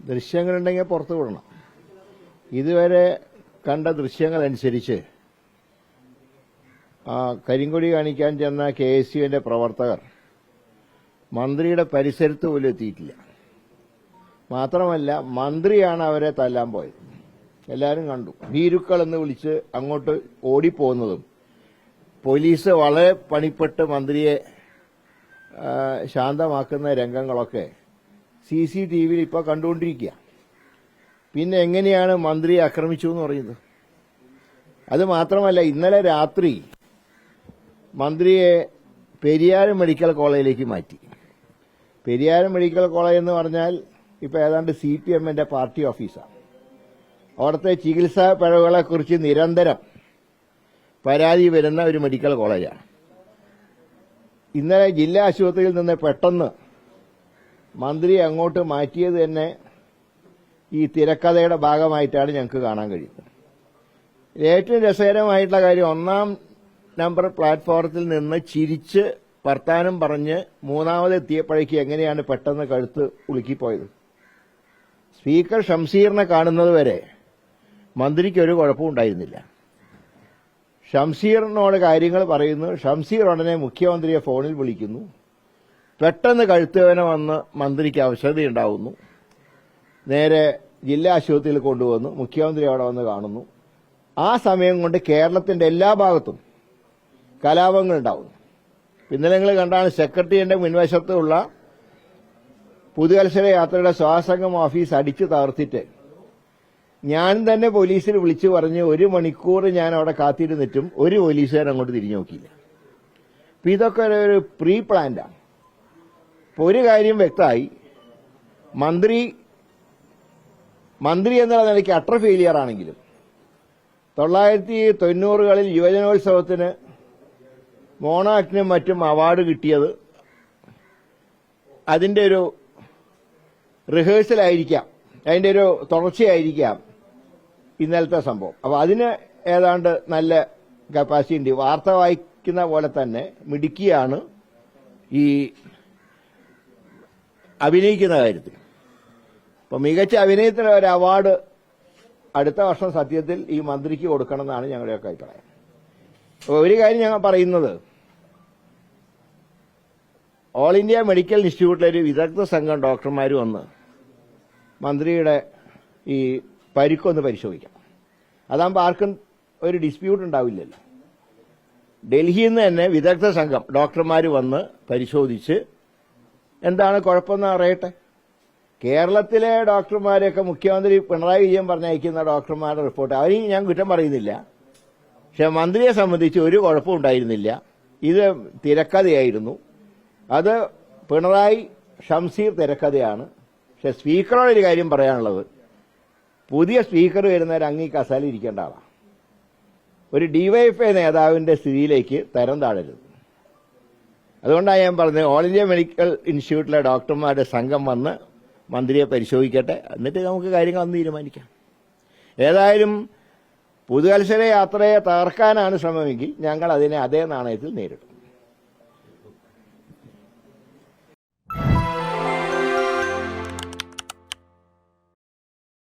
ദൃശ്യങ്ങളുണ്ടെങ്കിൽ പുറത്തു വിടണം. ഇതുവരെ കണ്ട ദൃശ്യങ്ങളനുസരിച്ച് കരിങ്കൊടി കാണിക്കാൻ ചെന്ന KSUവിന്റെ പ്രവർത്തകർ മന്ത്രിയുടെ പരിസരത്ത് പോലും എത്തിയിട്ടില്ല. മാത്രമല്ല, മന്ത്രിയാണ് അവരെ തല്ലാൻ പോയത്. എല്ലാവരും കണ്ടു. ഭീരുക്കൾ എന്ന് വിളിച്ച് അങ്ങോട്ട് ഓടിപ്പോകുന്നതും പോലീസ് വളരെ പണിപ്പെട്ട് മന്ത്രിയെ ശാന്തമാക്കുന്ന രംഗങ്ങളൊക്കെ CCTVയിൽ ഇപ്പോൾ കണ്ടുകൊണ്ടിരിക്കുക. പിന്നെ എങ്ങനെയാണ് മന്ത്രിയെ ആക്രമിച്ചു എന്ന് പറയുന്നത്? അത് മാത്രമല്ല, ഇന്നലെ രാത്രി മന്ത്രിയെ പെരിയാർ മെഡിക്കൽ കോളേജിലേക്ക് മാറ്റി. പെരിയാർ മെഡിക്കൽ കോളേജ് എന്ന് പറഞ്ഞാൽ ഇപ്പോൾ ഏതാണ്ട് CPMന്റെ പാർട്ടി ഓഫീസാണ്. അവിടുത്തെ ചികിത്സാ പിഴവുകളെക്കുറിച്ച് നിരന്തരം പരാതി വരുന്ന ഒരു മെഡിക്കൽ കോളേജാണ്. ഇന്നലെ ജില്ലാ ആശുപത്രിയിൽ നിന്ന് പെട്ടെന്ന് മന്ത്രിയെ അങ്ങോട്ട് മാറ്റിയത് തന്നെ ഈ തിരക്കഥയുടെ ഭാഗമായിട്ടാണ് ഞങ്ങൾക്ക് കാണാൻ കഴിയുന്നത്. ഏറ്റവും രസകരമായിട്ടുള്ള കാര്യം, 1-ാം നമ്പർ പ്ലാറ്റ്ഫോറത്തിൽ നിന്ന് ചിരിച്ച് വർത്താനം പറഞ്ഞ് മൂന്നാമതെത്തിയപ്പോഴേക്ക് എങ്ങനെയാണ് പെട്ടെന്ന് കഴുത്ത് ഉളുക്കിപ്പോയത്? സ്പീക്കർ ഷംസീറിനെ കാണുന്നതുവരെ മന്ത്രിക്ക് ഒരു കുഴപ്പമുണ്ടായിരുന്നില്ല. ഷംസീറിനോട് കാര്യങ്ങൾ പറയുന്നു. ഷംസീർ ഉടനെ മുഖ്യമന്ത്രിയെ ഫോണിൽ വിളിക്കുന്നു. പെട്ടെന്ന് കഴുത്തുവേദന വന്ന് മന്ത്രിക്ക് അവശതയുണ്ടാവുന്നു. നേരെ ജില്ലാ ആശുപത്രിയിൽ കൊണ്ടുവന്നു. മുഖ്യമന്ത്രി അവിടെ വന്ന് കാണുന്നു. ആ സമയം കൊണ്ട് കേരളത്തിന്റെ എല്ലാ ഭാഗത്തും കലാപങ്ങൾ ഉണ്ടാവുന്നു. ഇന്നലെ നിങ്ങൾ കണ്ടാണ് സെക്രട്ടറിയുടെ മുൻവശത്തുള്ള പുതുവത്സര യാത്രയുടെ സ്വാസംഗം ഓഫീസ് അടിച്ചു തകർത്തിട്ട് ഞാൻ തന്നെ പോലീസിൽ വിളിച്ചു പറഞ്ഞ് 1 മണിക്കൂർ ഞാൻ അവിടെ കാത്തിരുന്നിട്ടും ഒരു പോലീസുകാരൻ അങ്ങോട്ട് തിരിഞ്ഞു നോക്കിയില്ല. അപ്പൊ ഇതൊക്കെ ഒരു പ്രീ പ്ലാൻഡാണ്. ഇപ്പൊ ഒരു കാര്യം വ്യക്തമായി, മന്ത്രി എന്നുള്ള നിലയ്ക്ക് അട്ടർ ഫെയിലിയർ ആണെങ്കിലും 1990കളിൽ യുവജനോത്സവത്തിന് മോണാക്ടിനും മറ്റും അവാർഡ് കിട്ടിയത് അതിന്റെ ഒരു റിഹേഴ്സലായിരിക്കാം, അതിന്റെ ഒരു തുടർച്ചയായിരിക്കാം ഇന്നലത്തെ സംഭവം. അപ്പൊ അതിന് ഏതാണ്ട് നല്ല കപ്പാസിറ്റി ഉണ്ട്. വാർത്ത വായിക്കുന്ന പോലെ തന്നെ മിടുക്കിയാണ് ഈ അഭിനയിക്കുന്ന കാര്യത്തിൽ. അപ്പൊ മികച്ച അഭിനയത്തിന് ഒരു അവാർഡ് അടുത്ത വർഷം സത്യത്തിൽ ഈ മന്ത്രിക്ക് കൊടുക്കണമെന്നാണ് ഞങ്ങളുടെയൊക്കെ അഭിപ്രായം. അപ്പോൾ ഒരു കാര്യം ഞങ്ങൾ പറയുന്നത്, ഓൾ ഇന്ത്യ മെഡിക്കൽ ഇൻസ്റ്റിറ്റ്യൂട്ടിലെ ഒരു വിദഗ്ധ സംഘം ഡോക്ടർമാർ വന്ന് മന്ത്രിയുടെ ഈ പരിക്കൊന്ന് പരിശോധിക്കാം. അതാകുമ്പോൾ ആർക്കും ഒരു ഡിസ്പ്യൂട്ട് ഉണ്ടാവില്ലല്ലോ. ഡൽഹിയിൽ നിന്ന് തന്നെ വിദഗ്ധ സംഘം ഡോക്ടർമാർ വന്ന് പരിശോധിച്ച് എന്താണ് കുഴപ്പമെന്ന് അറിയട്ടെ. കേരളത്തിലെ ഡോക്ടർമാരെയൊക്കെ മുഖ്യമന്ത്രി പിണറായി വിജയൻ പറഞ്ഞയക്കുന്ന ഡോക്ടർമാരുടെ റിപ്പോർട്ട് അവരെയും ഞാൻ കുറ്റം പറയുന്നില്ല. പക്ഷെ മന്ത്രിയെ സംബന്ധിച്ച് ഒരു കുഴപ്പവും ഉണ്ടായിരുന്നില്ല. ഇത് തിരക്കഥയായിരുന്നു. അത് പിണറായി ഷംസീർ തിരക്കഥയാണ്. പക്ഷെ സ്പീക്കറോടൊരു കാര്യം പറയാനുള്ളത്, പുതിയ സ്പീക്കർ വരുന്നവർ അങ്ങ് ഈ കസാല ഇരിക്കേണ്ട ആളാണ്. ഒരു DYFI നേതാവിന്റെ സ്ഥിതിയിലേക്ക് തരം താഴരുത്. അതുകൊണ്ടാണ് ഞാൻ പറഞ്ഞത്, ഓൾ ഇന്ത്യ മെഡിക്കൽ ഇൻസ്റ്റിറ്റ്യൂട്ടിലെ ഡോക്ടർമാരുടെ സംഘം വന്ന് മന്ത്രിയെ പരിശോധിക്കട്ടെ, എന്നിട്ട് നമുക്ക് കാര്യങ്ങൾ അന്ന് തീരുമാനിക്കാം. ഏതായാലും പുതുവത്സര യാത്രയെ തകർക്കാനാണ് ശ്രമമെങ്കിൽ ഞങ്ങൾ അതിനെ അതേ നാണയത്തിൽ നേരിടും.